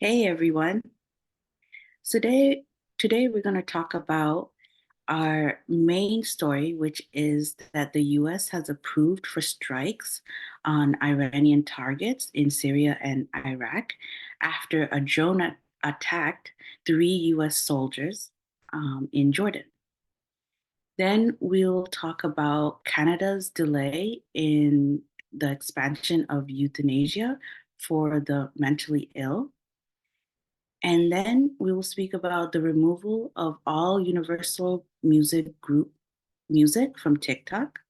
Hey everyone. So today we're going to talk about our main story, which is that the US has approved for strikes on Iranian targets in Syria and Iraq after a drone attacked three US soldiers in Jordan. Then we'll talk about Canada's delay in the expansion of euthanasia for the mentally ill. And then we will speak about the removal of all Universal Music Group music from TikTok.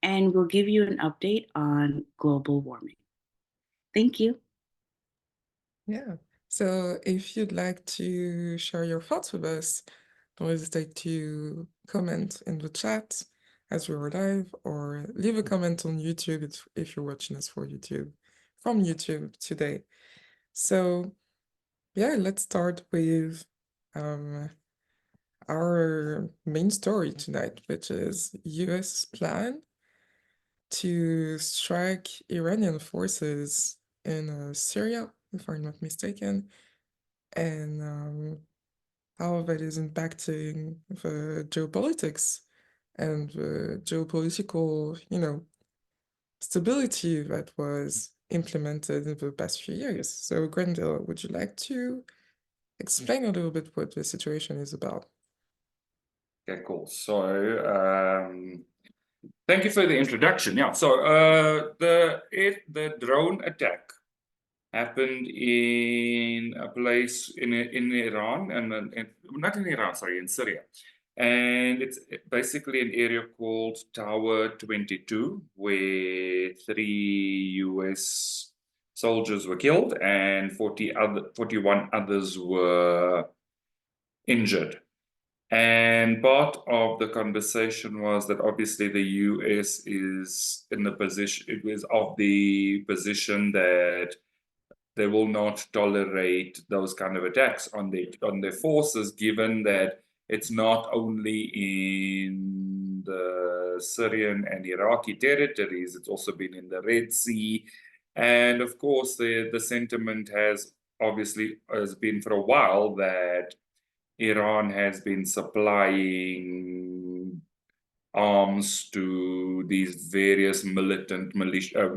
And we'll give you an update on global warming. Thank you. Yeah. So if you'd like to share your thoughts with us, don't hesitate to comment in the chat as we are live, or leave a comment on YouTube if you're watching us from YouTube today. So yeah, let's start with our main story tonight, which is US plan to strike Iranian forces in Syria, if I'm not mistaken, and how that is impacting the geopolitics and the geopolitical, stability that was implemented in the past few years. So, Grendel, would you like to explain a little bit what the situation is about? Okay, cool. So, thank you for the introduction. Yeah. So, the drone attack happened in a place in Iran, and not in Iran, sorry, in Syria, and it's basically an area called Tower 22, where 3 U.S. soldiers were killed and 41 others were injured. And part of the conversation was that obviously the US is in the position, it was of the position that they will not tolerate those kind of attacks on their forces, given that it's not only in the Syrian and Iraqi territories, it's also been in the Red Sea. And of course, the sentiment has been for a while that Iran has been supplying arms to these various militant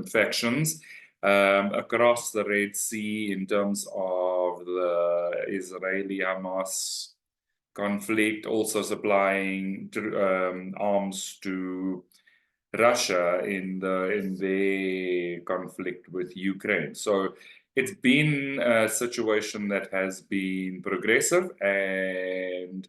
factions across the Red Sea in terms of the Israeli-Hamas conflict, also supplying arms to Russia in their conflict with Ukraine. So it's been a situation that has been progressive and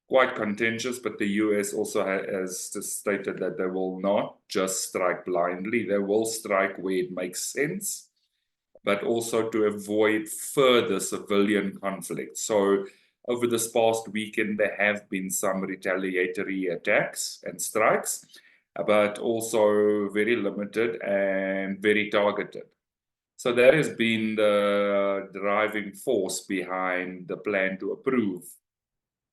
quite contentious, but the US also has stated that they will not just strike blindly. They will strike where it makes sense, but also to avoid further civilian conflict. So over this past weekend, there have been some retaliatory attacks and strikes, but also very limited and very targeted. So that has been the driving force behind the plan to approve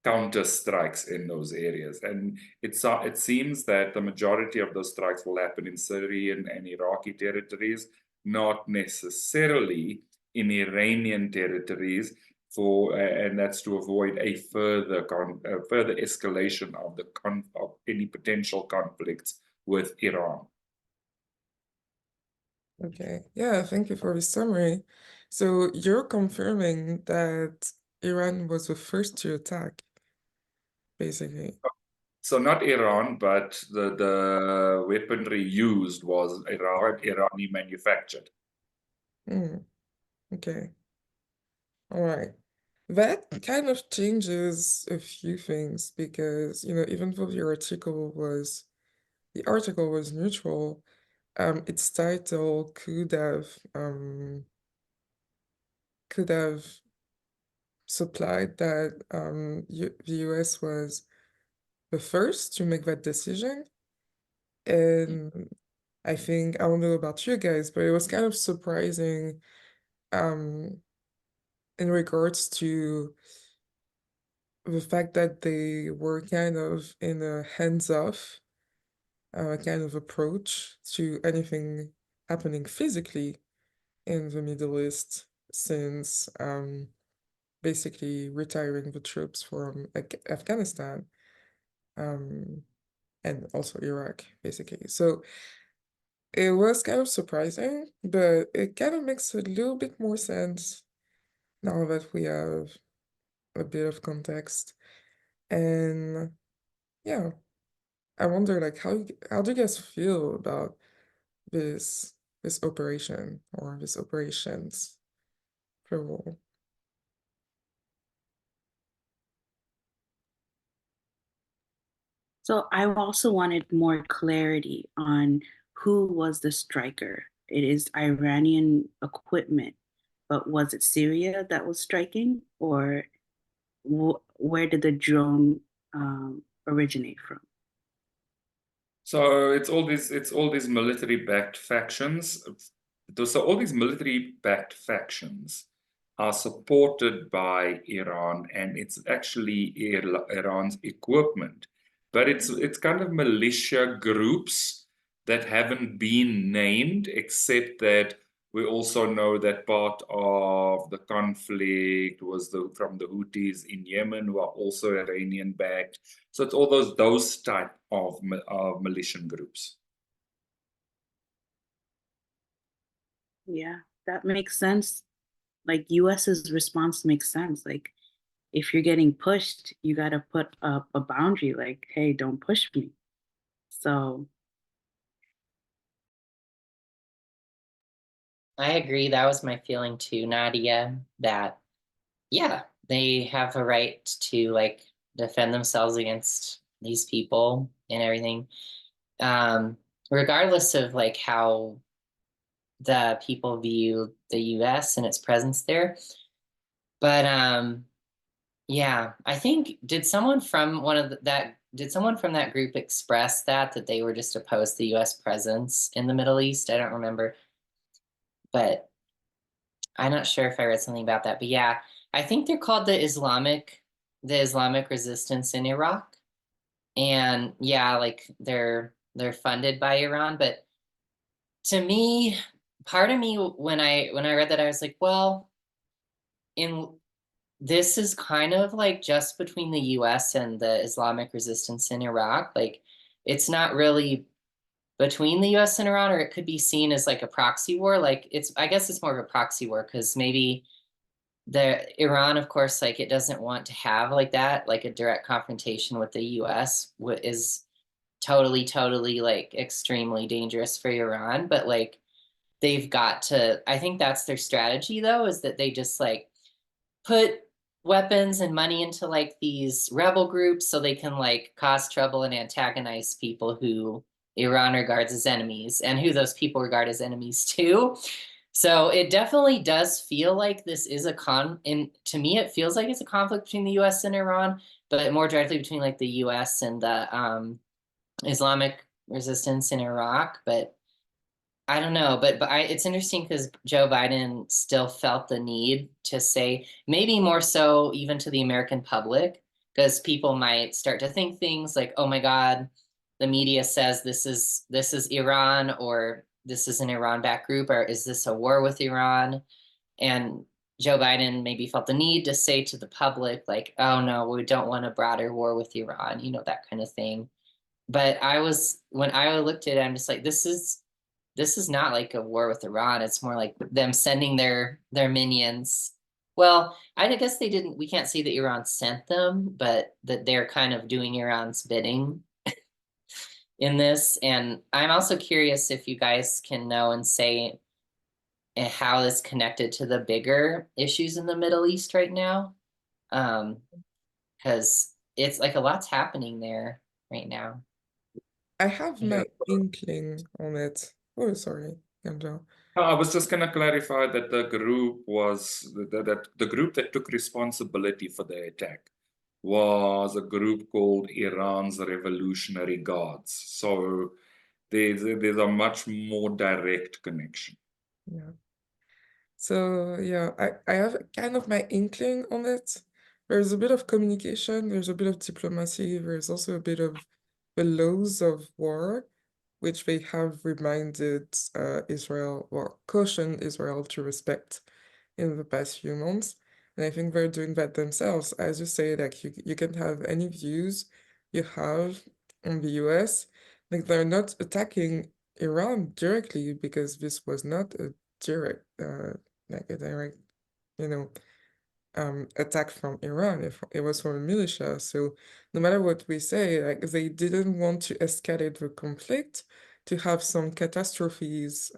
counter strikes in those areas. And it seems that the majority of those strikes will happen in Syrian and Iraqi territories, not necessarily in Iranian territories, and that's to avoid a further escalation of any potential conflicts with Iran. Okay, yeah, thank you for the summary. So you're confirming that Iran was the first to attack, basically. So not Iran, but the weaponry used was Iranian manufactured. Okay. All right. That kind of changes a few things because, even though the article was neutral, its title could have supplied that the US was the first to make that decision. And I think, I don't know about you guys, but it was kind of surprising in regards to the fact that they were kind of in a hands-off kind of approach to anything happening physically in the Middle East. since basically retiring the troops from Afghanistan and also Iraq, basically. So it was kind of surprising, but it kind of makes a little bit more sense now that we have a bit of context. And yeah, I wonder, like, how do you guys feel about this operation or these operations plural? So I also wanted more clarity on who was the striker. It is Iranian equipment, but was it Syria that was striking, or where did the drone originate from? So it's all these military-backed factions. So all these military-backed factions are supported by Iran, and it's actually Iran's equipment. But it's kind of militia groups that haven't been named, except that we also know that part of the conflict was from the Houthis in Yemen, who are also Iranian backed. So it's all those type of militia groups. Yeah, that makes sense. Like US's response makes sense. Like if you're getting pushed, you got to put up a boundary like, hey, don't push me. So I agree. That was my feeling too, Nadia, that yeah, they have a right to like defend themselves against these people and everything. Regardless of like how the people view the US and its presence there. But yeah, I think did someone from that group express that they were just opposed to the US presence in the Middle East? I don't remember. But I'm not sure if I read something about that. But yeah, I think they're called the Islamic resistance in Iraq. And yeah, like they're funded by Iran. But to me, part of me when I read that, I was like, well, this is kind of like just between the US and the Islamic resistance in Iraq. Like it's not really between the US and Iran, or it could be seen as like a proxy war. Like I guess it's more of a proxy war because maybe the Iran, of course, like it doesn't want to have like that, like a direct confrontation with the US is totally like extremely dangerous for Iran. But like they've got to, I think that's their strategy though, is that they just like put weapons and money into like these rebel groups so they can like cause trouble and antagonize people who Iran regards as enemies and who those people regard as enemies too. So it definitely does feel like this is and to me it feels like it's a conflict between the US and Iran, but more directly between like the US and the Islamic resistance in Iraq. But I don't know, but it's interesting because Joe Biden still felt the need to say, maybe more so even to the American public, because people might start to think things like, oh my God, the media says this is Iran, or this is an Iran-backed group, or is this a war with Iran? And Joe Biden maybe felt the need to say to the public, like, oh no, we don't want a broader war with Iran, that kind of thing. But when I looked at it, I'm just like, this is not like a war with Iran. It's more like them sending their minions. Well, I guess we can't say that Iran sent them, but that they're kind of doing Iran's bidding in this. And I'm also curious if you guys can know and say how it's connected to the bigger issues in the Middle East right now. Because it's like a lot's happening there right now. I have my inkling on it. Oh, sorry, Gamjo. I was just going to clarify that the group that the group that took responsibility for the attack was a group called Iran's Revolutionary Guards. So there's a much more direct connection. Yeah. So yeah, I have kind of my inkling on it. There's a bit of communication, there's a bit of diplomacy, there's also a bit of the laws of war, which they have reminded Israel, or cautioned Israel to respect in the past few months. And I think they're doing that themselves. As you say, like you can have any views you have on the US. Like they're not attacking Iran directly because this was not a direct like a direct, you know, attack from Iran. It was from a militia. So no matter what we say, like they didn't want to escalate the conflict to have some catastrophes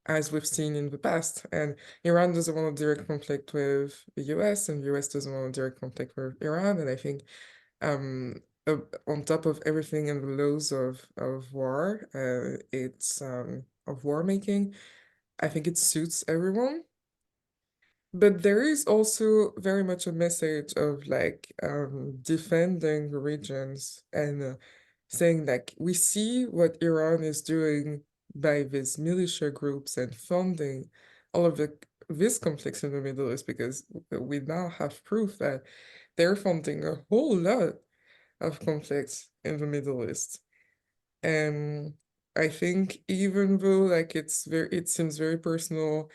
as we've seen in the past. And Iran doesn't want a direct conflict with the US, and the US doesn't want a direct conflict with Iran. And I think on top of everything and the laws of war, it's of war making, I think it suits everyone. But there is also very much a message of like defending the regions and saying like we see what Iran is doing by these militia groups and funding all of these conflicts in the Middle East, because we now have proof that they're funding a whole lot of conflicts in the Middle East. And I think even though like it seems very personal,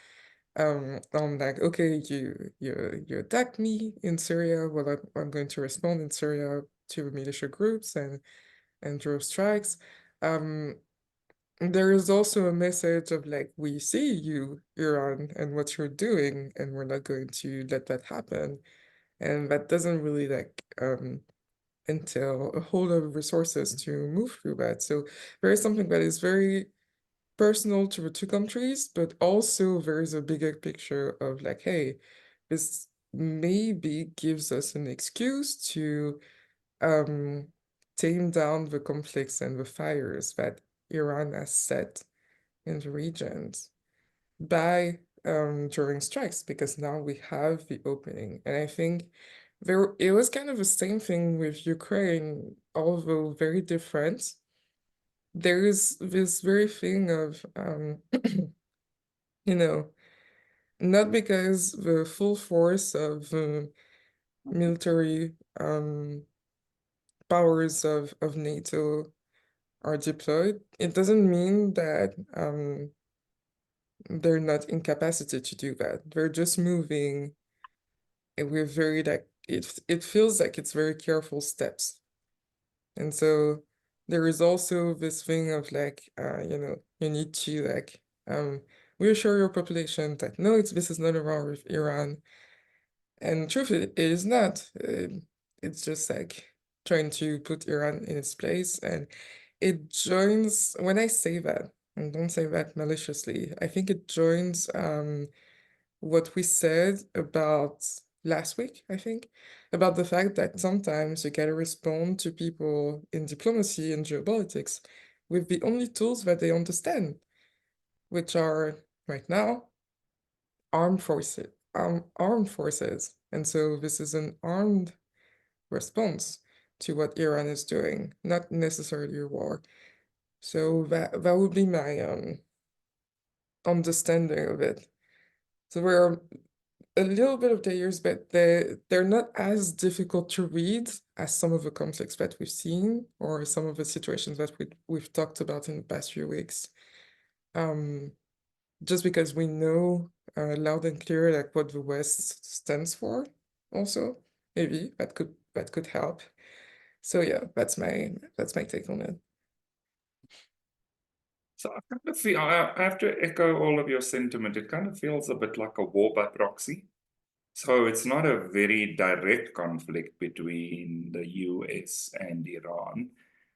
I'm like, okay, you attacked me in Syria, well I'm going to respond in Syria to the militia groups and drone strikes. There is also a message of like, we see you, Iran, and what you're doing, and we're not going to let that happen. And that doesn't really like entail a whole lot of resources to move through that. So there is something that is very personal to the two countries, but also there is a bigger picture of like, hey, this maybe gives us an excuse to tame down the conflicts and the fires that Iran has set in the regions by during strikes, because now we have the opening. And I think it was kind of the same thing with Ukraine, although very different. There is this very thing of you know, not because the full force of military powers of NATO are deployed, it doesn't mean that they're not incapacitated to do that. They're just moving with very like it feels like it's very careful steps. And so there is also this thing of like you need to like reassure your population that no, this is not wrong with Iran. And truth, it is not. It's just like trying to put Iran in its place. And it joins, when I say that, and don't say that maliciously, I think it joins what we said about last week, I think, about the fact that sometimes you gotta respond to people in diplomacy and geopolitics with the only tools that they understand, which are right now armed forces. And so this is an armed response to what Iran is doing, not necessarily a war. So that would be my understanding of it. So we're a little bit of layers, but they're not as difficult to read as some of the conflicts that we've seen or some of the situations that we've talked about in the past few weeks. Just because we know loud and clear like what the West stands for, also maybe that could help. So yeah, that's my take on it. So I kind of feel, I have to echo all of your sentiment. It kind of feels a bit like a war by proxy. So it's not a very direct conflict between the US and Iran,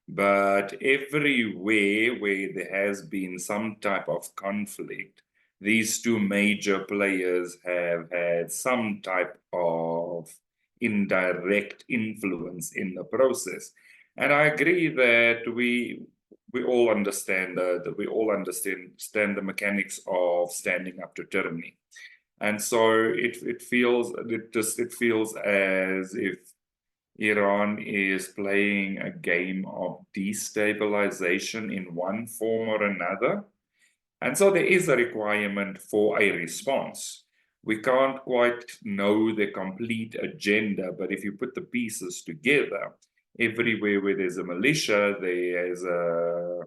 but everywhere where there has been some type of conflict, these two major players have had some type of indirect influence in the process. And I agree that we all understand the mechanics of standing up to tyranny. And so it feels as if Iran is playing a game of destabilization in one form or another. And so there is a requirement for a response. We can't quite know the complete agenda, but if you put the pieces together, everywhere where there's a militia, there's a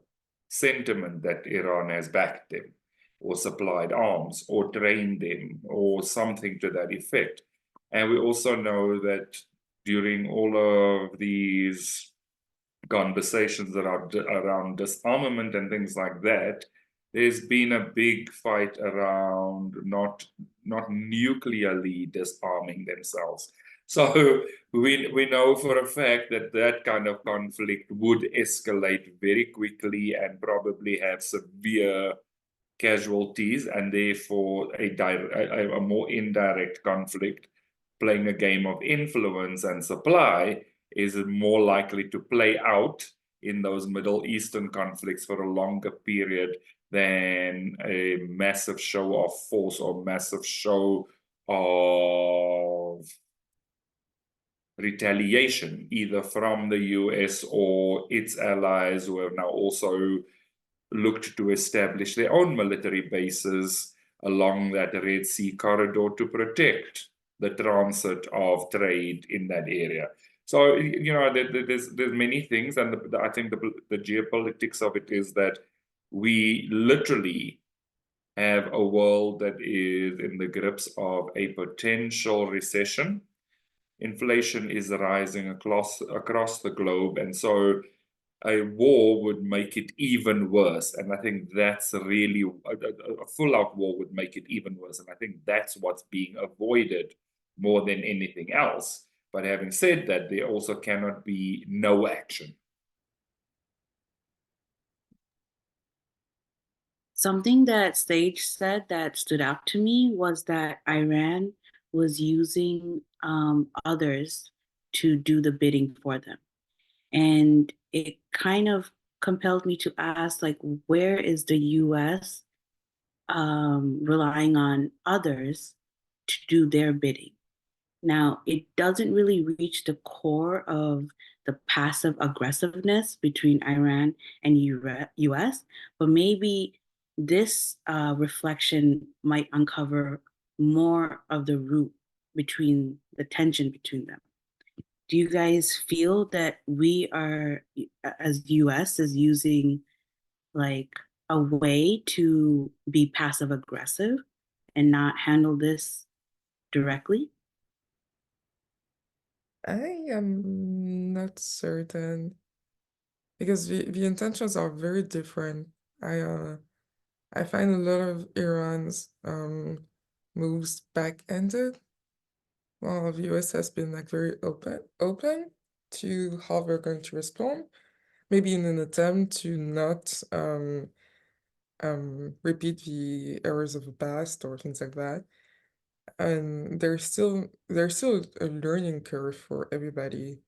sentiment that Iran has backed them. or supplied arms or trained them or something to that effect. And we also know that during all of these conversations around disarmament and things like that, there's been a big fight around not nuclearly disarming themselves. So we know for a fact that that kind of conflict would escalate very quickly and probably have severe casualties, and therefore a more indirect conflict playing a game of influence and supply is more likely to play out in those Middle Eastern conflicts for a longer period than a massive show of force or massive show of retaliation, either from the US or its allies, who have now also looked to establish their own military bases along that Red Sea corridor to protect the transit of trade in that area. So, you know, there's many things, and I think the geopolitics of it is that we literally have a world that is in the grips of a potential recession. Inflation is rising across the globe, and so a war would make it even worse. And I think that's really a full-out war would make it even worse. And I think that's what's being avoided more than anything else. But having said that, there also cannot be no action. Something that Sage said that stood out to me was that Iran was using others to do the bidding for them. And it kind of compelled me to ask, like, where is the US relying on others to do their bidding? Now, it doesn't really reach the core of the passive aggressiveness between Iran and US, but maybe this reflection might uncover more of the root between the tension between them. Do you guys feel that we are, as US, is using like a way to be passive aggressive and not handle this directly? I am not certain because the intentions are very different. I find a lot of Iran's moves back-ended, while the US has been like very open to how they're going to respond, maybe in an attempt to not repeat the errors of the past or things like that. And there's still a learning curve for everybody.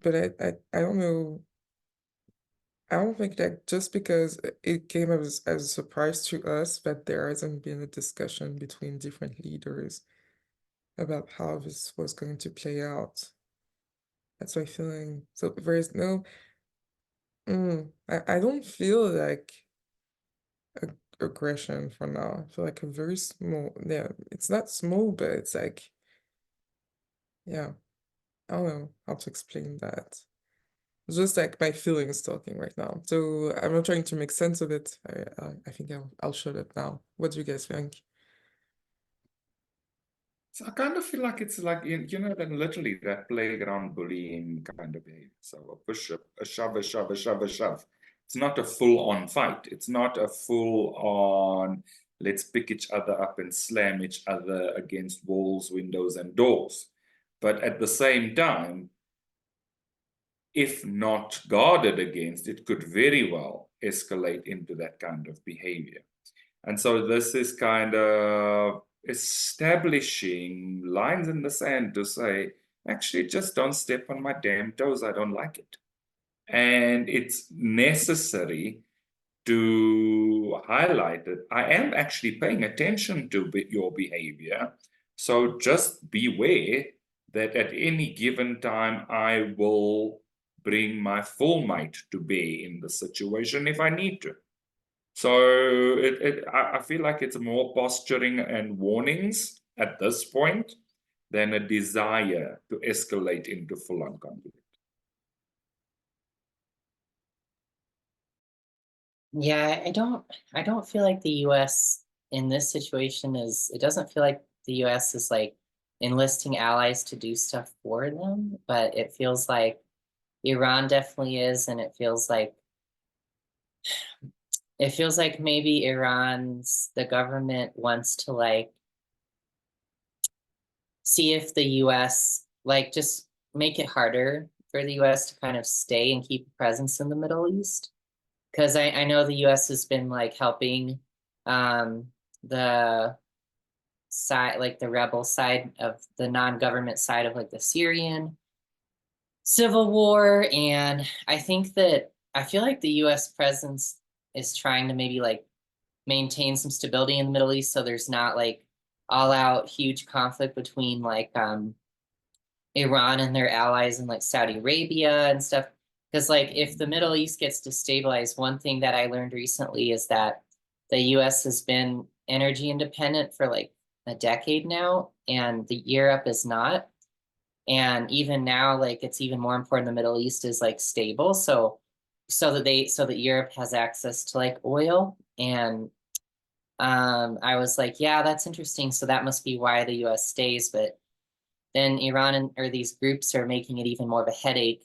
But I don't know. I don't think that just because it came as a surprise to us that there hasn't been a discussion between different leaders about how this was going to play out. That's my feeling. So there is no. I don't feel like aggression for now. I feel like a very small. Yeah, it's not small, but it's like, yeah. I don't know how to explain that. It's just like my feelings talking right now. So I'm not trying to make sense of it. I think I'll shut up now. What do you guys think? So I kind of feel like it's like, you know, then literally that playground bullying kind of behavior. So a push, a shove, a shove, a shove, a shove. It's not a full-on fight. It's not a full-on, let's pick each other up and slam each other against walls, windows, and doors. But at the same time, if not guarded against, it could very well escalate into that kind of behavior. And so this is kind of establishing lines in the sand to say, actually, just don't step on my damn toes. I don't like it. And it's necessary to highlight that I am actually paying attention to your behavior. So just beware that at any given time, I will bring my full might to bear in the situation if I need to. So I feel like it's more posturing and warnings at this point than a desire to escalate into full-on conflict. Yeah, I don't feel like the US in this situation it doesn't feel like the US is like enlisting allies to do stuff for them, but it feels like Iran definitely is, and it feels like maybe the government wants to like see if the US like just make it harder for the US to kind of stay and keep a presence in the Middle East. Because I know the US has been like helping the side, like the rebel side of the non-government side of like the Syrian civil war. And I feel like the US presence is trying to maybe like maintain some stability in the Middle East so there's not like all out huge conflict between like Iran and their allies in like Saudi Arabia and stuff. Because like if the Middle East gets destabilized, one thing that I learned recently is that the US has been energy independent for like a decade now, and the Europe is not. And even now, like it's even more important the Middle East is like stable. So that Europe has access to like oil. And I was like, yeah, that's interesting. So that must be why the US stays, but then or these groups are making it even more of a headache.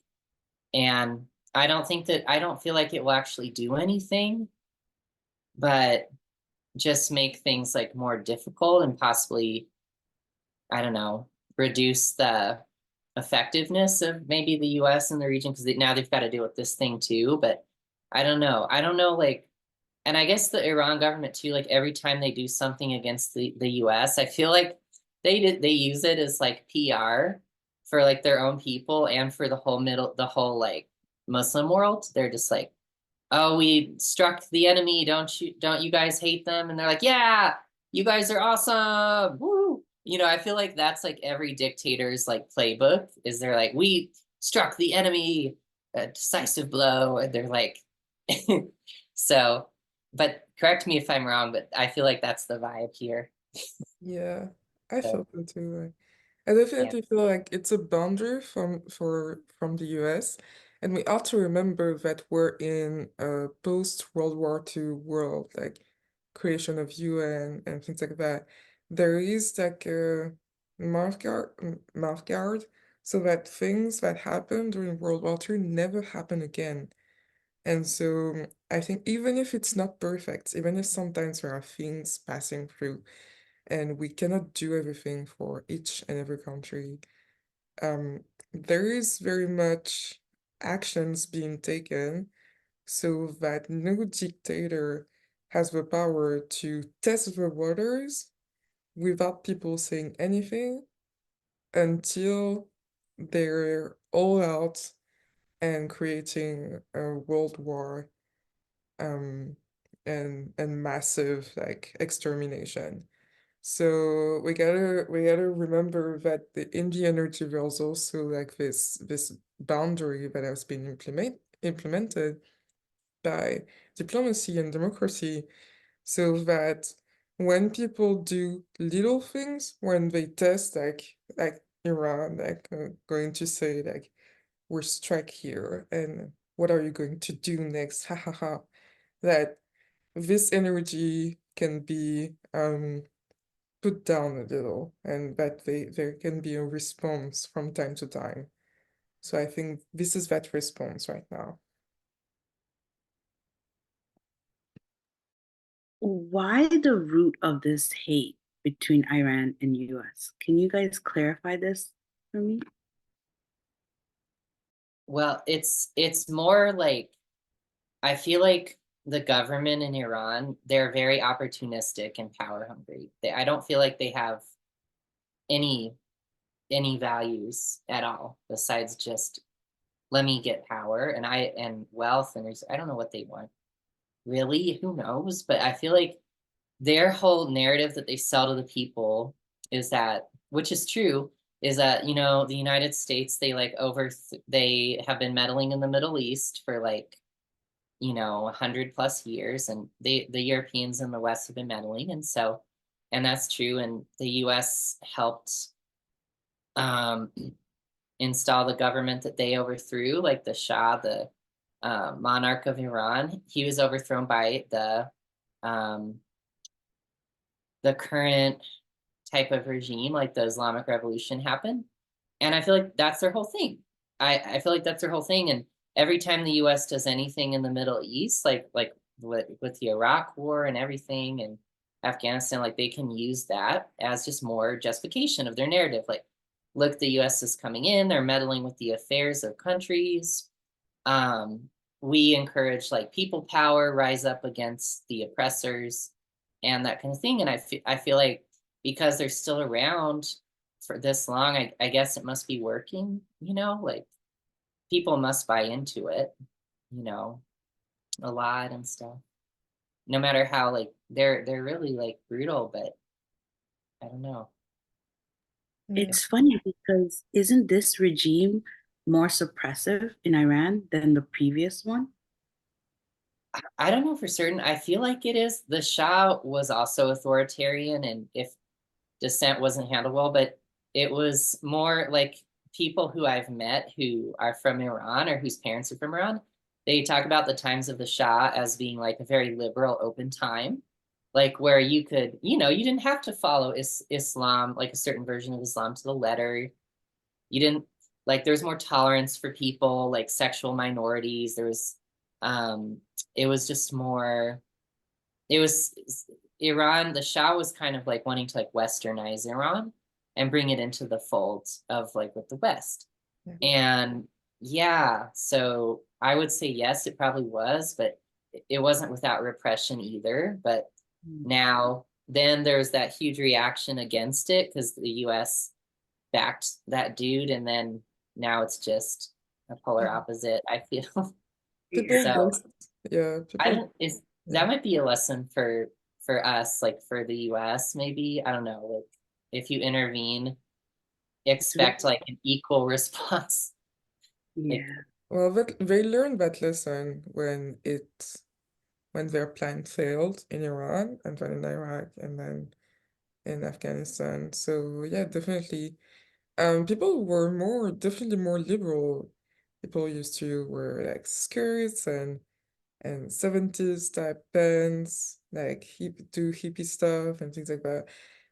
And I don't feel like it will actually do anything, but just make things like more difficult and possibly, I don't know, reduce the effectiveness of maybe the US in the region because now they've got to deal with this thing too. But I don't know. I don't know, like, and I guess the Iran government too, like every time they do something against the US, I feel like they use it as like PR for like their own people and for the whole like Muslim world. They're just like, oh, we struck the enemy. Don't you guys hate them? And they're like, yeah, you guys are awesome. Woo. You know, I feel like that's like every dictator's like playbook is they're like, we struck the enemy, a decisive blow. And they're like, so, but correct me if I'm wrong, but I feel like that's the vibe here. Yeah, I So, feel that too. I yeah. definitely feel like it's a boundary from the US, and we have to remember that we're in a post-World War II world, like creation of UN and things like that. There is like a mouthguard, so that things that happened during World War II never happen again. And so I think even if it's not perfect, even if sometimes there are things passing through and we cannot do everything for each and every country, there is very much actions being taken so that no dictator has the power to test the waters without people saying anything until they're all out and creating a world war, um, and massive like extermination. So we gotta remember that in the energy there's also like this boundary that has been implemented by diplomacy and democracy, so that when people do little things, when they test like Iran, like going to say like we're strike here and what are you going to do next? Ha ha ha. That this energy can be put down a little and that there can be a response from time to time. So I think this is that response right now. Why the root of this hate between Iran and US? Can you guys clarify this for me? Well, it's more like I feel like the government in Iran, they're very opportunistic and power hungry. I don't feel like they have any any values at all besides just let me get power and wealth and I don't know what they want. Really, who knows? But I feel like their whole narrative that they sell to the people is that, which is true, is that, you know, the United States, they have been meddling in the Middle East for like, you know, 100 plus years, and the Europeans in the West have been meddling, and that's true. And the US helped um install the government that they overthrew, like the Shah, monarch of Iran. He was overthrown by the current type of regime, like the Islamic Revolution happened. And I feel like that's their whole thing. I feel like that's their whole thing. And every time the US does anything in the Middle East, like with the Iraq war and everything and Afghanistan, like they can use that as just more justification of their narrative. Like, look, the US is coming in, they're meddling with the affairs of countries. We encourage like people power, rise up against the oppressors and that kind of thing. And I feel like because they're still around for this long, I guess it must be working, you know, like people must buy into it, you know, a lot and stuff. No matter how like they're really like brutal, but I don't know. Yeah. It's funny because isn't this regime more suppressive in Iran than the previous one? I don't know for certain. I feel like it is. The Shah was also authoritarian, and if dissent wasn't handled well, but it was more like people who I've met who are from Iran or whose parents are from Iran. They talk about the times of the Shah as being like a very liberal, open time, like where you could, you know, you didn't have to follow Islam, like a certain version of Islam to the letter. You didn't like there's more tolerance for people like sexual minorities. There was it was just more it was Iran, the Shah was kind of like wanting to like westernize Iran and bring it into the fold of like with the West. Yeah. And yeah, so I would say yes, it probably was, but it wasn't without repression either. But now then there's that huge reaction against it because the US backed that dude, and then now it's just a polar opposite, I feel. People So don't, yeah, I people, don't is yeah. that might be a lesson for us, like for the US, maybe. I don't know, like if you intervene, expect like an equal response. Like, Yeah. Well, they learned that lesson when their plan failed in Iran and then in Iraq and then in Afghanistan. So yeah, definitely. People were definitely more liberal. People used to wear like skirts and 70s type pants, like do hippie stuff and things like that.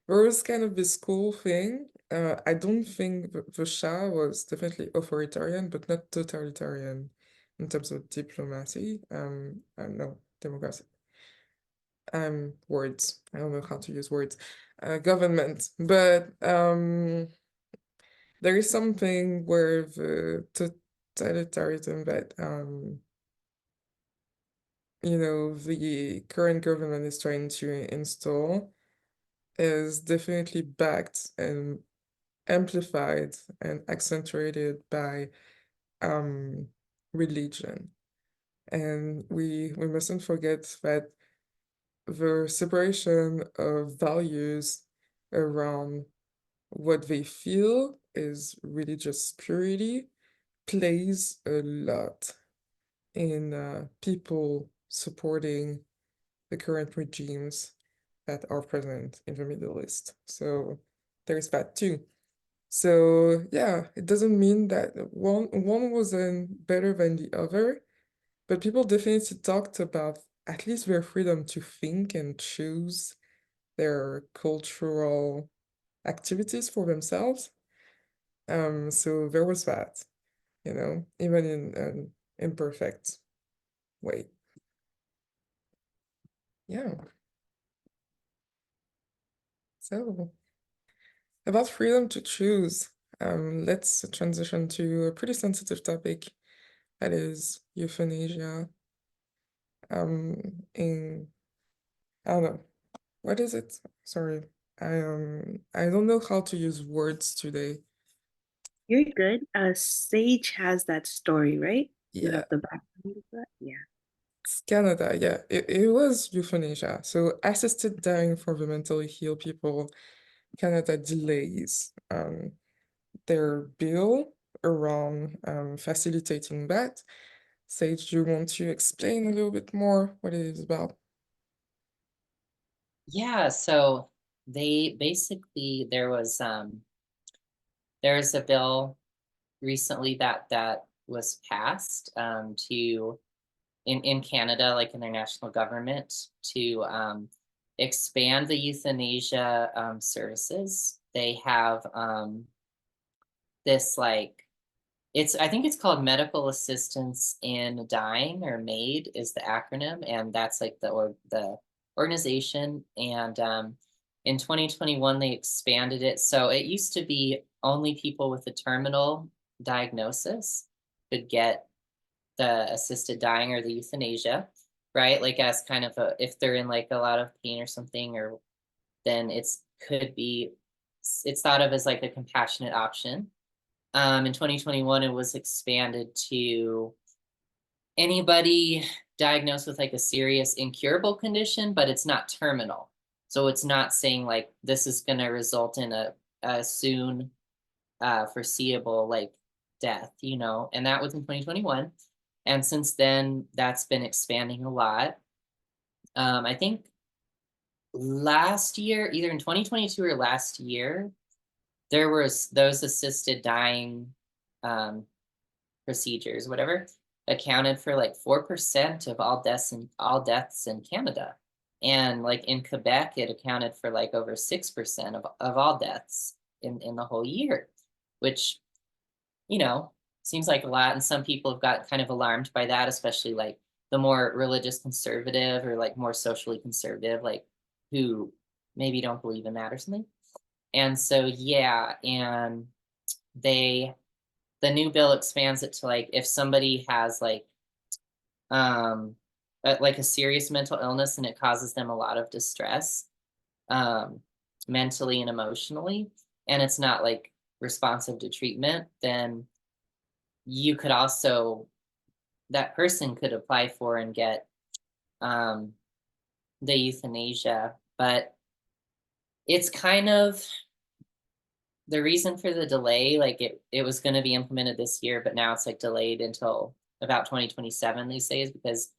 There was kind of this cool thing. I don't think the Shah was definitely authoritarian, but not totalitarian in terms of diplomacy. No, democracy. Words. I don't know how to use words. Government, but there is something where the totalitarianism that the current government is trying to install is definitely backed and amplified and accentuated by religion. And we mustn't forget that the separation of values around what they feel is religious purity plays a lot in people supporting the current regimes that are present in the Middle East. So there's that too. So yeah, it doesn't mean that one wasn't better than the other, but people definitely talked about at least their freedom to think and choose their cultural activities for themselves. So there was that, even in an imperfect way. Yeah. So about freedom to choose, let's transition to a pretty sensitive topic, that is euthanasia. In I don't know, what is it? Sorry, I don't know how to use words today. You're good. Sage has that story, right? You Yeah, have the background of that? Yeah. it's Canada. Yeah, it was euthanasia. So assisted dying for the mentally ill people. Canada delays their bill around facilitating that. Sage, do you want to explain a little bit more what it is about? yeah, so there was a bill recently that was passed in Canada, like in their national government, to expand the euthanasia services. They have this like I think it's called Medical Assistance in Dying, or MAID is the acronym, and that's like the organization. And in 2021 they expanded it. So it used to be only people with a terminal diagnosis could get the assisted dying or the euthanasia, right? Like as kind of if they're in like a lot of pain or something, or then it's thought of as like a compassionate option. In 2021, it was expanded to anybody diagnosed with like a serious incurable condition, but it's not terminal. So it's not saying like this is going to result in a soon foreseeable like death, you know, and that was in 2021. And since then, that's been expanding a lot. I think last year, either in 2022 or last year, there was those assisted dying procedures, whatever, accounted for like 4% of all deaths in Canada. And like in Quebec, it accounted for like over 6% of all deaths in the whole year, which, you know, seems like a lot. And some people have got kind of alarmed by that, especially like the more religious conservative or like more socially conservative, like who maybe don't believe in that or something. And so, yeah, and the new bill expands it to like if somebody has like a serious mental illness and it causes them a lot of distress, mentally and emotionally, and it's not like responsive to treatment, then you could also, that person could apply for and get the euthanasia. But it's kind of the reason for the delay, like it was going to be implemented this year, but now it's like delayed until about 2027, they say, is because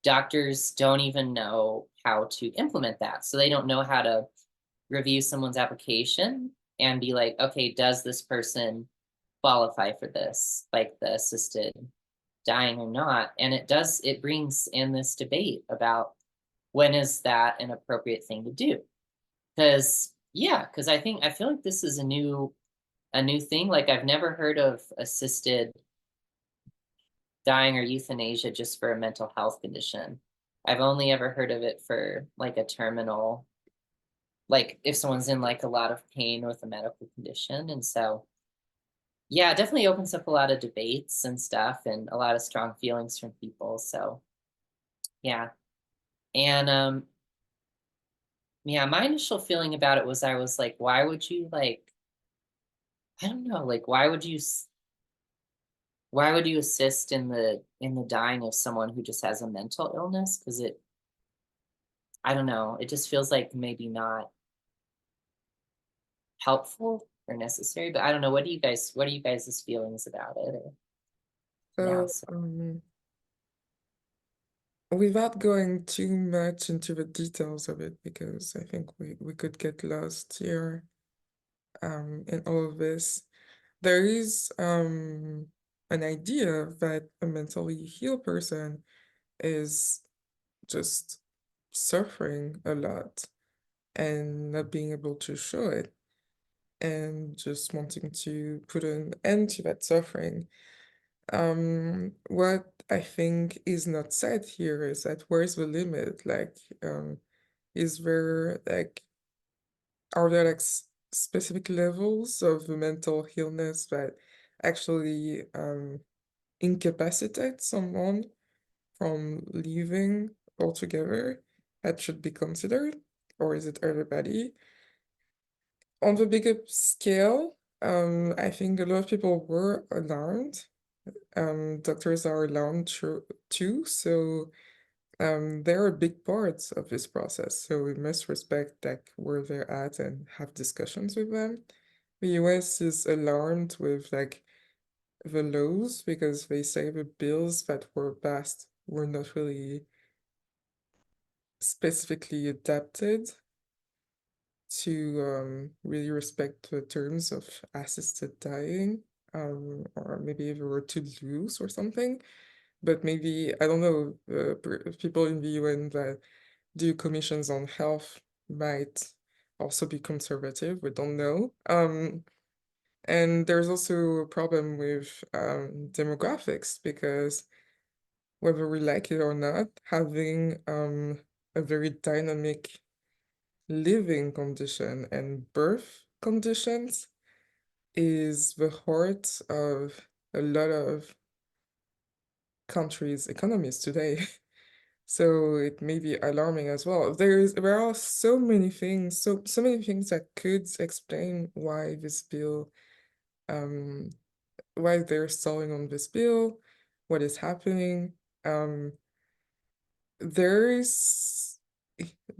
doctors don't even know how to implement that. So they don't know how to review someone's application and be like, okay, does this person qualify for this, like the assisted dying or not? And it brings in this debate about when is that an appropriate thing to do? Because I feel like this is a new thing. Like I've never heard of assisted dying or euthanasia just for a mental health condition. I've only ever heard of it for like a terminal, like if someone's in like a lot of pain with a medical condition. And so, yeah, it definitely opens up a lot of debates and stuff and a lot of strong feelings from people. So, yeah. And yeah, my initial feeling about it was I was like, why would you like, I don't know, like why would you assist in the dying of someone who just has a mental illness? Because I don't know, it just feels like maybe not helpful or necessary. But I don't know, what are you guys' feelings about it? So, without going too much into the details of it, because I think we could get lost here in all of this, there is an idea that a mentally healed person is just suffering a lot and not being able to show it and just wanting to put an end to that suffering. What I think is not said here is that where's the limit? Like, is there like, are there like specific levels of mental illness that actually incapacitate someone from living altogether that should be considered, or is it everybody? On the bigger scale, I think a lot of people were alarmed. Doctors are alarmed too, so they're a big part of this process. So we must respect like where they're at and have discussions with them. The US is alarmed with like the laws because they say the bills that were passed were not really specifically adapted to really respect the terms of assisted dying. or maybe we were too loose or something. But maybe, I don't know, people in the UN that do commissions on health might also be conservative. We don't know. And there's also a problem with demographics, because whether we like it or not, having a very dynamic living condition and birth conditions is the heart of a lot of countries' economies today. So it may be alarming as well. There are so many things, so many things that could explain why this bill, why they're stalling on this bill, what is happening. There is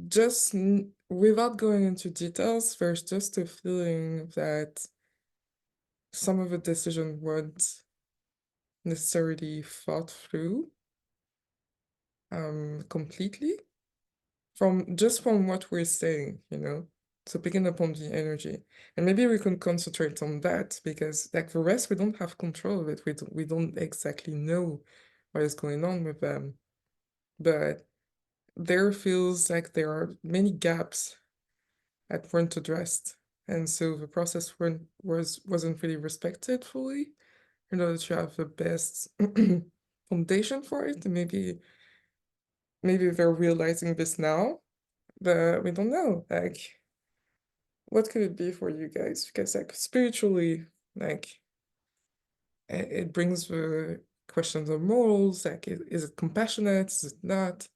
just, without going into details, there's just a feeling that some of the decisions weren't necessarily thought through completely, from what we're saying, so picking up on the energy, and maybe we can concentrate on that, because like the rest, we don't have control of it. We don't exactly know what is going on with them, but there feels like there are many gaps that weren't addressed, and so the process wasn't really respected fully in order to have the best foundation for it. And maybe they're realizing this now, but we don't know. Like, what could it be for you guys? Because like spiritually, like it brings the questions of morals. Like, is it compassionate? Is it not?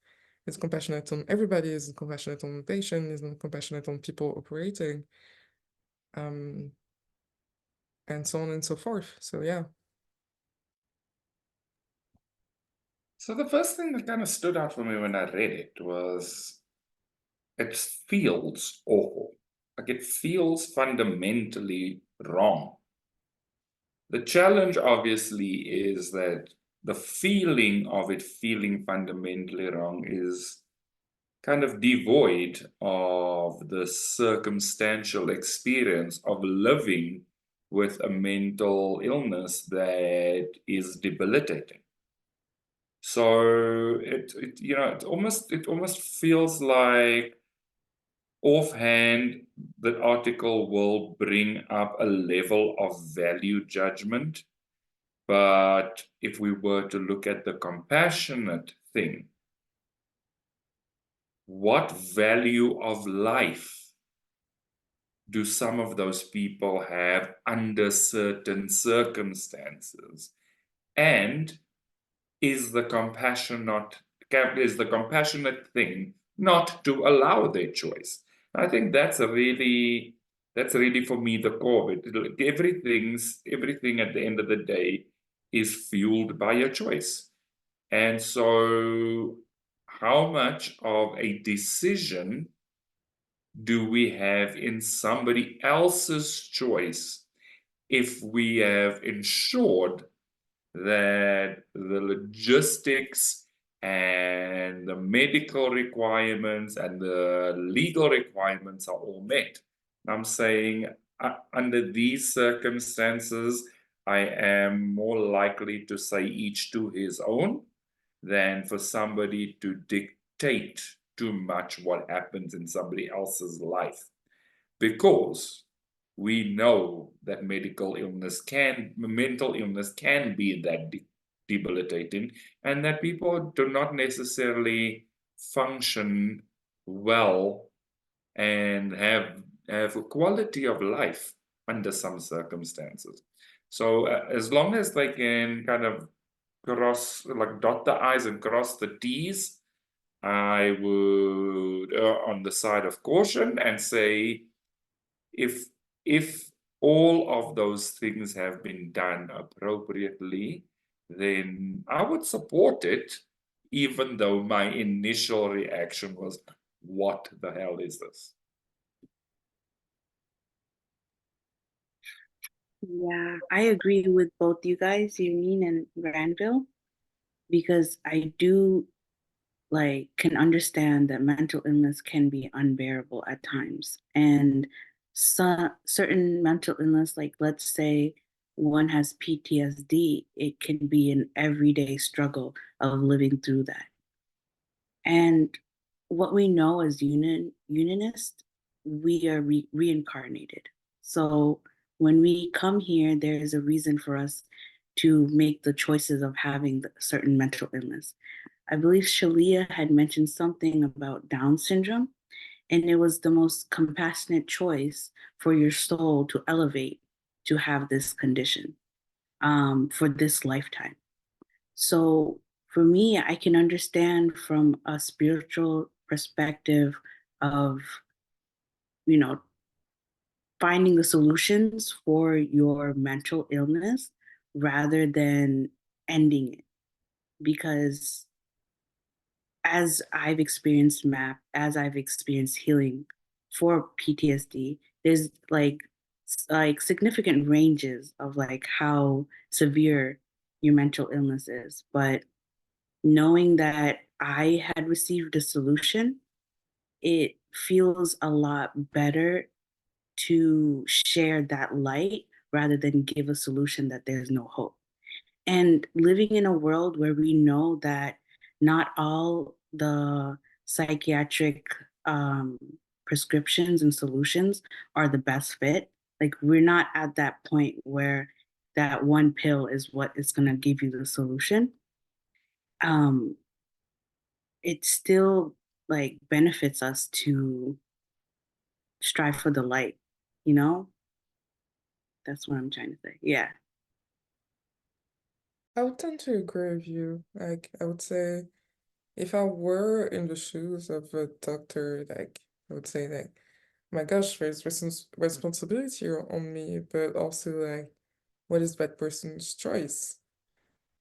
Is it compassionate on everybody? Is it compassionate on the patient? Is it compassionate on people operating? And so on and so forth. So yeah. So the first thing that kind of stood out for me when I read it was it feels awful. Like, it feels fundamentally wrong. The challenge obviously is that the feeling of it feeling fundamentally wrong is kind of devoid of the circumstantial experience of living with a mental illness that is debilitating. So it almost feels like offhand the article will bring up a level of value judgment, but if we were to look at the compassionate thing, what value of life do some of those people have under certain circumstances? And is the compassionate thing not to allow their choice? I think that's really for me the core of it. Everything at the end of the day is fueled by a choice. And so how much of a decision do we have in somebody else's choice if we have ensured that the logistics and the medical requirements and the legal requirements are all met? I'm saying under these circumstances, I am more likely to say each to his own than for somebody to dictate too much what happens in somebody else's life, because we know that mental illness can be that debilitating, and that people do not necessarily function well and have a quality of life under some circumstances. So as long as they can kind of dot the I's and cross the T's, I would err on the side of caution and say, if all of those things have been done appropriately, then I would support it, even though my initial reaction was, what the hell is this? Yeah, I agree with both you guys, Eugene and Granville, because I do can understand that mental illness can be unbearable at times. And certain mental illness, like let's say one has PTSD, it can be an everyday struggle of living through that. And what we know as unionists, we are reincarnated. So when we come here, there is a reason for us to make the choices of having certain mental illness. I believe Shaleia had mentioned something about Down syndrome, and it was the most compassionate choice for your soul to elevate to have this condition for this lifetime. So for me, I can understand from a spiritual perspective of, you know, finding the solutions for your mental illness rather than ending it. Because as I've experienced MAP, as I've experienced healing for PTSD, there's like significant ranges of like how severe your mental illness is. But knowing that I had received a solution, it feels a lot better to share that light rather than give a solution that there's no hope. And living in a world where we know that not all the psychiatric um, prescriptions and solutions are the best fit, like we're not at that point where that one pill is what is going to give you the solution. Um, it still like benefits us to strive for the light, you know? That's what I'm trying to say. Yeah. I would tend to agree with you. Like, I would say if I were in the shoes of a doctor, like, I would say, like, my gosh, there's responsibility on me, but also, like, what is that person's choice?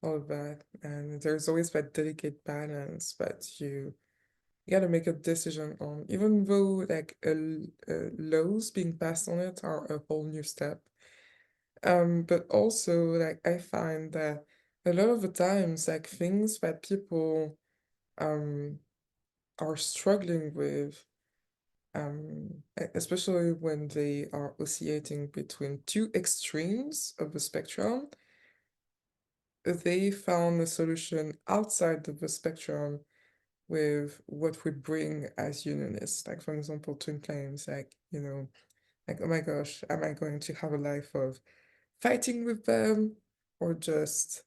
All of that. And there's always that delicate balance that you gotta make a decision on, even though, like, laws being passed on it are a whole new step. But also, like, I find that a lot of the times, like, things that people um are struggling with, especially when they are oscillating between two extremes of the spectrum, they found a solution outside of the spectrum with what we bring as unionists. Like, for example, twin flames, like, like, oh my gosh, am I going to have a life of fighting with them or just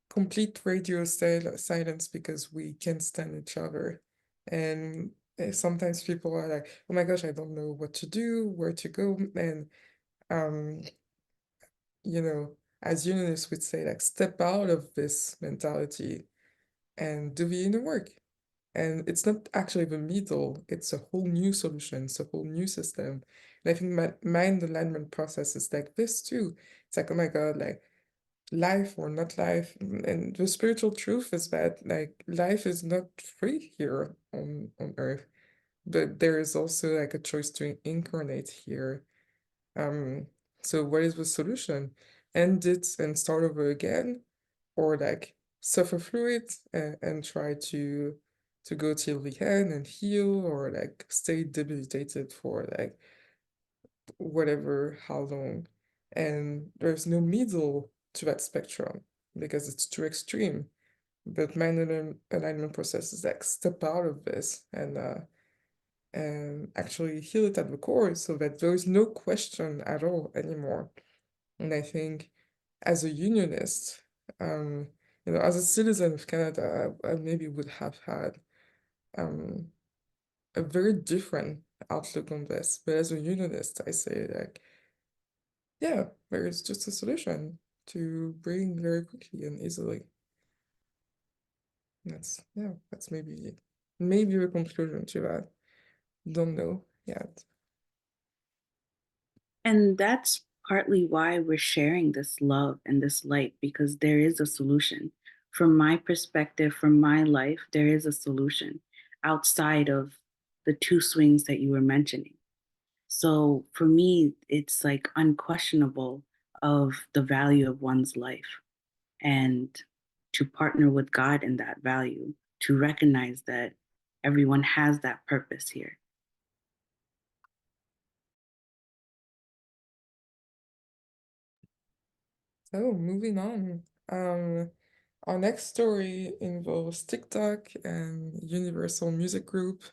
complete radio silence because we can't stand each other? And sometimes people are like, oh my gosh, I don't know what to do, where to go. And, um, as unionists would say, like, step out of this mentality and do the inner work. And it's not actually the middle, it's a whole new solution, it's a whole new system. And I think my mind alignment process is like this too. It's like, oh my God, like, life or not life. And the spiritual truth is that, like, life is not free here on Earth, but there is also like a choice to incarnate here. So what is the solution? End it and start over again, or like suffer through it and try to go till the end and heal, or like stay debilitated for like whatever, how long. And there's no middle to that spectrum because it's too extreme. But mind alignment process is like step out of this and actually heal it at the core so that there is no question at all anymore. And I think as a unionist, as a citizen of Canada, I maybe would have had a very different outlook on this. But as a unionist, I say, like, yeah, there is just a solution to bring very quickly and easily. That's maybe a conclusion to that. Don't know yet. And that's partly why we're sharing this love and this light, because there is a solution. From my perspective, from my life, there is a solution outside of the two swings that you were mentioning. So for me, it's like unquestionable of the value of one's life and to partner with God in that value, to recognize that everyone has that purpose here. So moving on. Our next story involves TikTok and Universal Music Group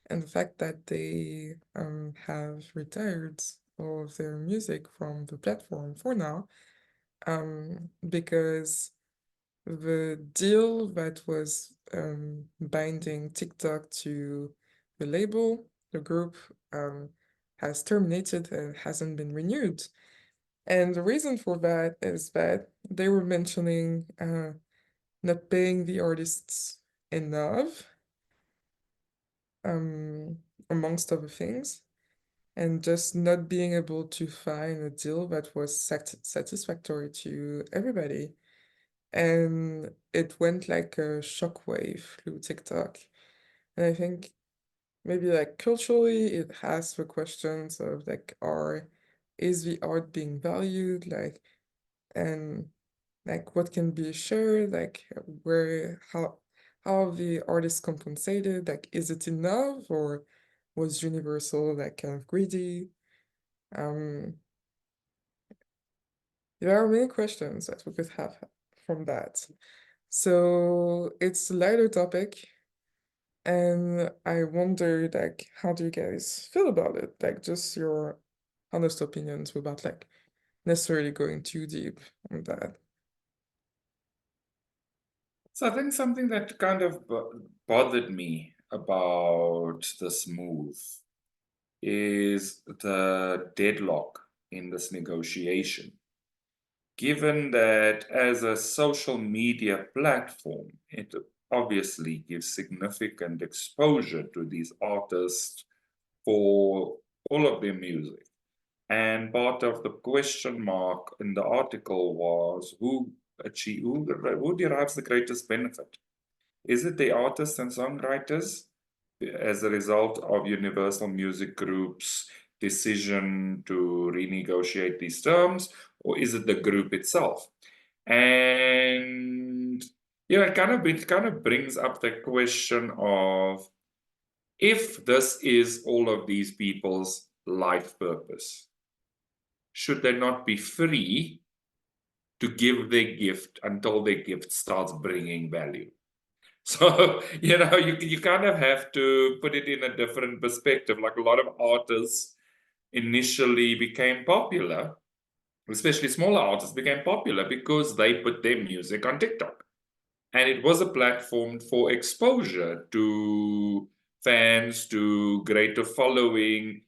and the fact that they have retired all of their music from the platform for now, because the deal that was binding TikTok to the label, the group, has terminated and hasn't been renewed. And the reason for that is that they were mentioning not paying the artists enough, amongst other things, and just not being able to find a deal that was satisfactory to everybody. And it went like a shockwave through TikTok. And I think maybe like culturally it has the questions of like, is the art being valued? Like, and like what can be shared, like how are the artists compensated? Like, is it enough, or was Universal like kind of greedy? Um, there are many questions that we could have from that. So it's a lighter topic, and I wonder like how do you guys feel about it? Like just your honest opinions without like necessarily going too deep on that. So I think something that kind of bothered me about this move is the deadlock in this negotiation. Given that as a social media platform, it obviously gives significant exposure to these artists for all of their music. And part of the question mark in the article was who derives the greatest benefit? Is it the artists and songwriters as a result of Universal Music Group's decision to renegotiate these terms, or is it the group itself? And it kind of brings up the question of if this is all of these people's life purpose, should they not be free to give their gift until their gift starts bringing value? So, you kind of have to put it in a different perspective. Like a lot of artists initially became popular, especially smaller artists became popular because they put their music on TikTok. And it was a platform for exposure to fans, to greater following.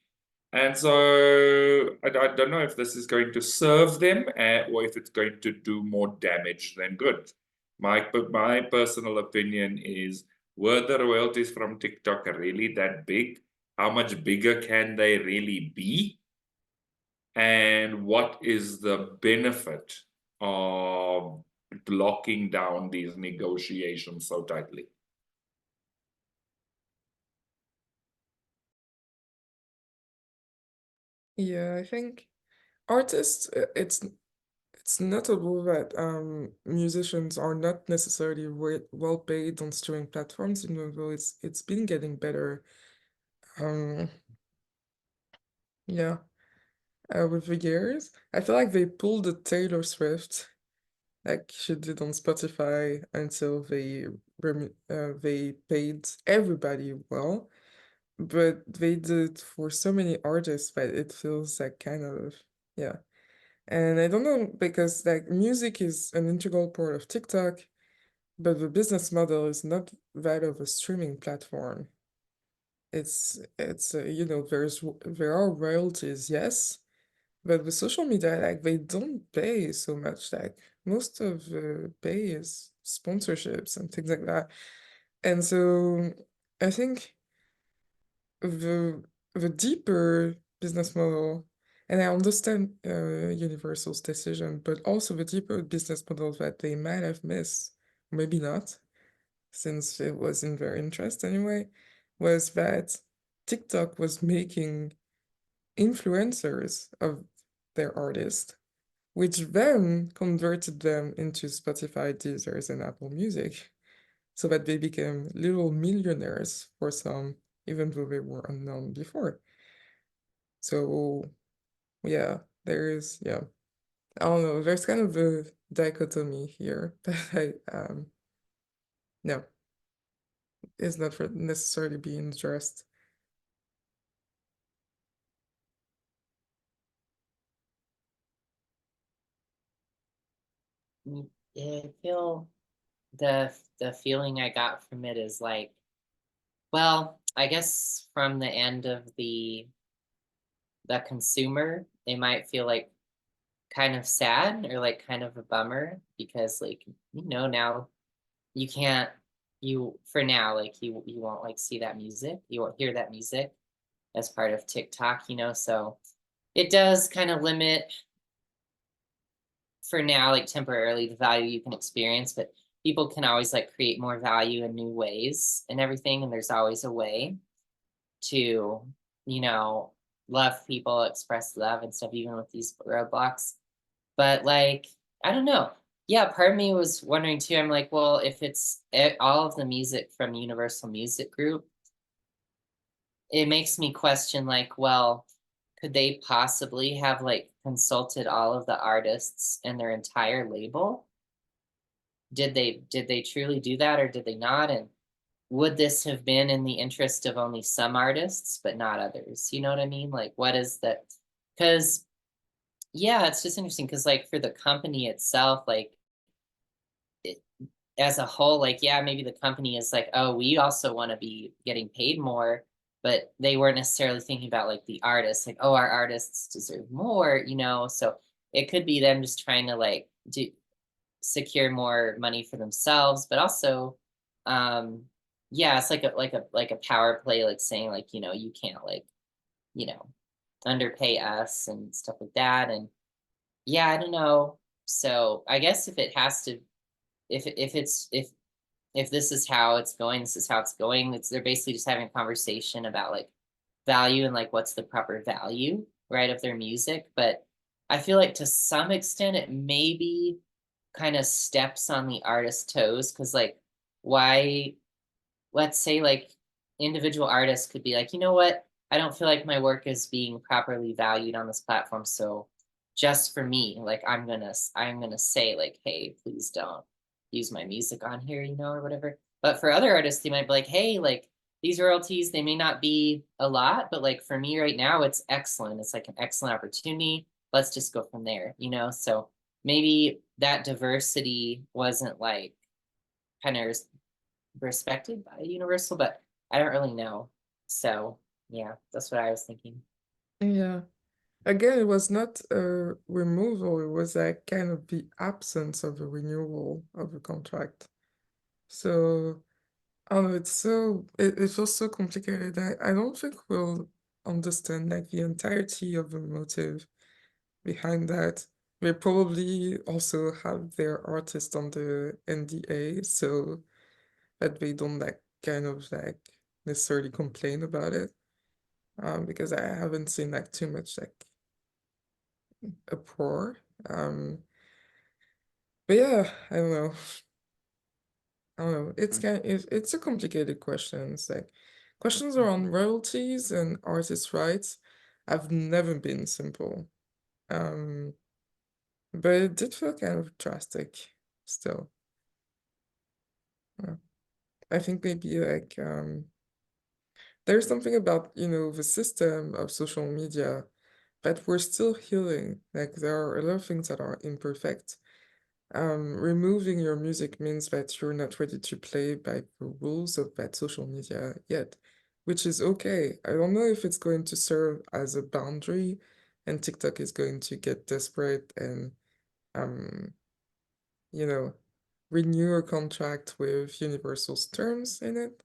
And so I don't know if this is going to serve them or if it's going to do more damage than good. My personal opinion is, were the royalties from TikTok really that big? How much bigger can they really be? And what is the benefit of locking down these negotiations so tightly? Yeah, I think artists, it's notable that musicians are not necessarily well paid on streaming platforms, even though it's been getting better. Um, yeah, with the years, I feel like they pulled a Taylor Swift, like she did on Spotify, until they paid everybody well, but they did for so many artists that it feels like kind of, yeah. And I don't know, because like music is an integral part of TikTok, but the business model is not that of a streaming platform. It's there are royalties, yes, but the social media, like, they don't pay so much. Like most of the pay is sponsorships and things like that. And so I think the the deeper business model, and I understand Universal's decision, but also the deeper business model that they might have missed, maybe not, since it was in their interest anyway, was that TikTok was making influencers of their artist, which then converted them into Spotify, Deezers, and Apple Music, so that they became little millionaires for some, even though they were unknown before. So yeah, there is, yeah. I don't know, there's kind of a dichotomy here that no, is not necessarily being addressed. I feel the feeling I got from it is like, well, I guess from the end of the consumer, they might feel like kind of sad or like kind of a bummer because like now you can't you for now like you won't like see that music, you won't hear that music as part of TikTok, so it does kind of limit for now, like temporarily, the value you can experience, but people can always like create more value in new ways and everything. And there's always a way to, love people, express love and stuff, even with these roadblocks. But like, I don't know. Yeah, part of me was wondering too. I'm like, well, if it's all of the music from Universal Music Group, it makes me question like, well, could they possibly have like consulted all of the artists and their entire label? Did they truly do that or did they not? And would this have been in the interest of only some artists but not others? You know what I mean? Like what is that? Because yeah, it's just interesting because like for the company itself, like it, as a whole, like yeah, maybe the company is like, oh, we also want to be getting paid more, but they weren't necessarily thinking about like the artists, like, oh, our artists deserve more, so it could be them just trying to like secure more money for themselves, but also yeah, it's like a power play, like saying like, you can't like, you know, underpay us and stuff like that. And yeah, I don't know. So I guess if it has to if this is how it's going, this is how it's going. They're basically just having a conversation about like value and like what's the proper value, right, of their music. But I feel like to some extent it maybe kind of steps on the artist's toes because like why let's say like individual artists could be like, you know what, I don't feel like my work is being properly valued on this platform, so just for me, like I'm gonna say like, hey, please don't use my music on here, or whatever. But for other artists, they might be like, hey, like these royalties, they may not be a lot, but like for me right now, it's excellent. It's like an excellent opportunity. Let's just go from there, So maybe that diversity wasn't like kind of respected by Universal, but I don't really know. So yeah, that's what I was thinking. Yeah. Again, it was not a removal, it was like kind of the absence of a renewal of a contract. So, I don't know, it feels so complicated. I don't think we'll understand like the entirety of the motive behind that. They probably also have their artist on the NDA, so that they don't like kind of like necessarily complain about it. Because I haven't seen like too much like uproar. But yeah, I don't know. I don't know. It's a complicated question. It's like questions around royalties and artist rights have never been simple. Um, but it did feel kind of drastic still. Yeah. I think maybe like there's something about, the system of social media that we're still healing. Like there are a lot of things that are imperfect. Removing your music means that you're not ready to play by the rules of that social media yet, which is okay. I don't know if it's going to serve as a boundary and TikTok is going to get desperate and, um, you know, renew a contract with Universal's terms in it,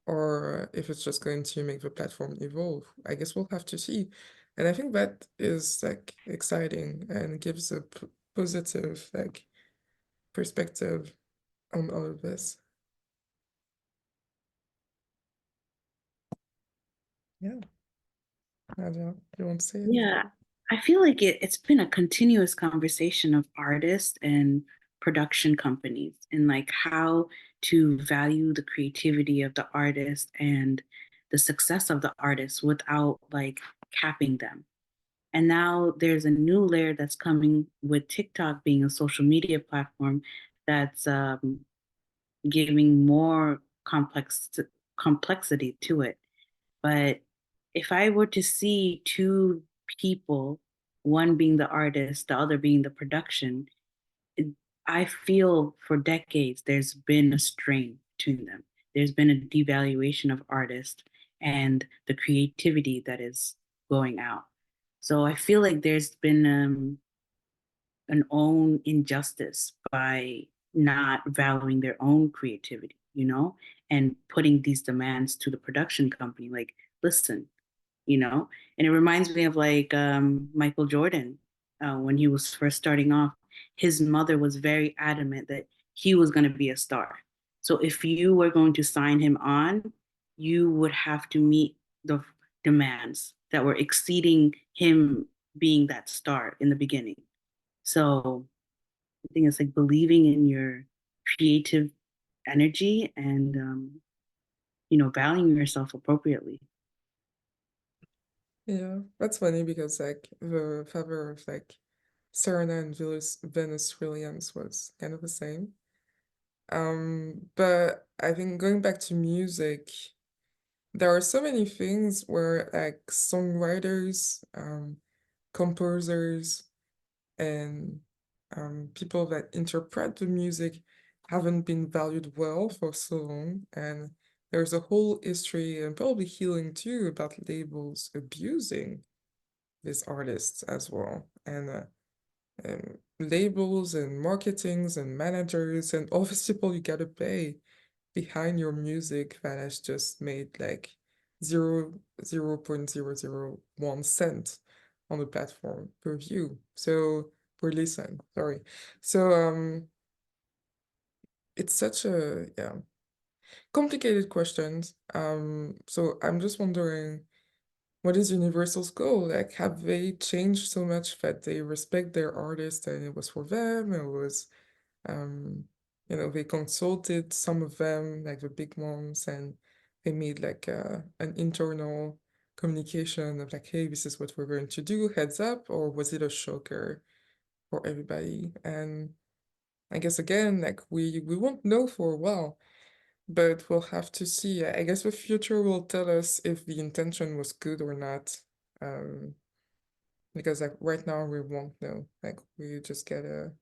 or if it's just going to make the platform evolve. I guess we'll have to see. And I think that is like exciting and gives a positive like perspective on all of this. Yeah. Nadia, you want to say anything? Yeah, I feel like it's been a continuous conversation of artists and production companies and like how to value the creativity of the artist and the success of the artist without like capping them. And now there's a new layer that's coming with TikTok being a social media platform that's giving more complexity to it. But if I were to see two people, one being the artist, the other being the production, I feel for decades there's been a strain between them. There's been a devaluation of artists and the creativity that is going out. So I feel like there's been an own injustice by not valuing their own creativity, and putting these demands to the production company. Like, listen, and it reminds me of like Michael Jordan when he was first starting off. His mother was very adamant that he was going to be a star. So if you were going to sign him on, you would have to meet the demands that were exceeding him being that star in the beginning. So I think it's like believing in your creative energy and valuing yourself appropriately. Yeah, that's funny because like the father of like Serena and Venus Williams was kind of the same. But I think going back to music, there are so many things where like songwriters, composers, and people that interpret the music haven't been valued well for so long. And there's a whole history and probably healing too about labels abusing these artists as well. And labels and marketings and managers and all these people you gotta pay behind your music that has just made like 0.001 cent on the platform per view. So per listen, sorry. So it's such a complicated questions. So I'm just wondering, what is Universal's goal? Like, have they changed so much that they respect their artists and it was for them? It was, they consulted some of them, like the big ones, and they made like an internal communication of like, hey, this is what we're going to do, heads up, or was it a shocker for everybody? And I guess again, like we won't know for a while, but we'll have to see. I guess the future will tell us if the intention was good or not. Because like right now we won't know. Like we just gotta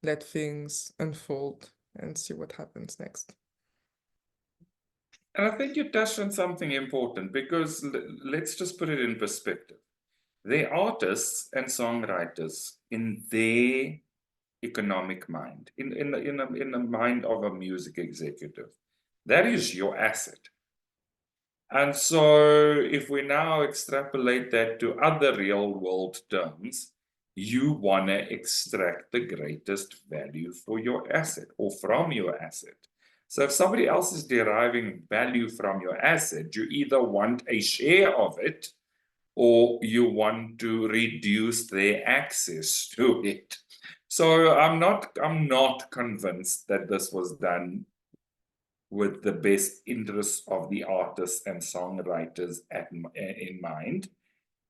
let things unfold and see what happens next. And I think you touched on something important because let's just put it in perspective. They're artists and songwriters in their economic mind, in the mind of a music executive. That is your asset. And so if we now extrapolate that to other real world terms, you want to extract the greatest value for your asset or from your asset. So if somebody else is deriving value from your asset, you either want a share of it or you want to reduce their access to it. So I'm not convinced that this was done with the best interests of the artists and songwriters in mind.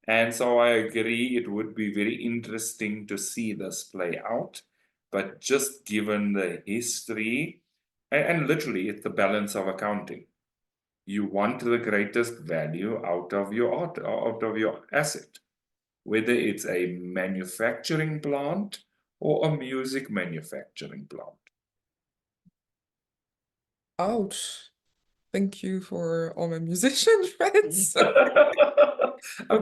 And so I agree, it would be very interesting to see this play out. But just given the history, and literally it's the balance of accounting. You want the greatest value out of your art, out of your asset, whether it's a manufacturing plant or a music manufacturing plant. Ouch. Thank you for all my musician friends. I'm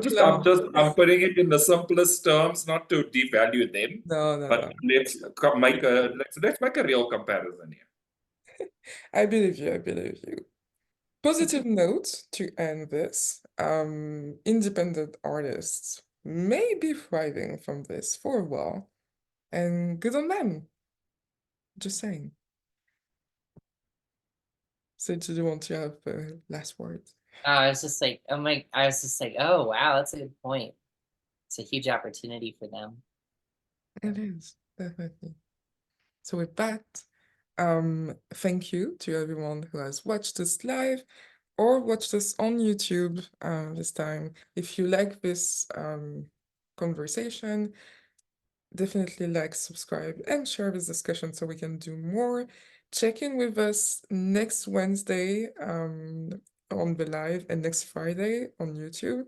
putting it in the simplest terms, not to devalue them, No. but let's make a real comparison here. I believe you. Positive note to end this. Independent artists may be thriving from this for a while, and good on them. Just saying. So do you want to have last words? I was just like, oh wow, that's a good point. It's a huge opportunity for them. It is, definitely. So with that, thank you to everyone who has watched this live or watched us on YouTube this time. If you like this conversation. Definitely like, subscribe, and share this discussion so we can do more. Check in with us next Wednesday on the live, and next Friday on YouTube.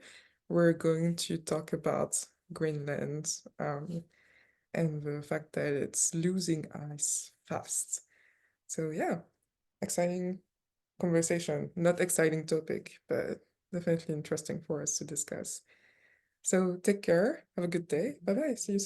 We're going to talk about Greenland and the fact that it's losing ice fast. So yeah, exciting conversation. Not exciting topic, but definitely interesting for us to discuss. So take care. Have a good day. Bye bye. See you soon.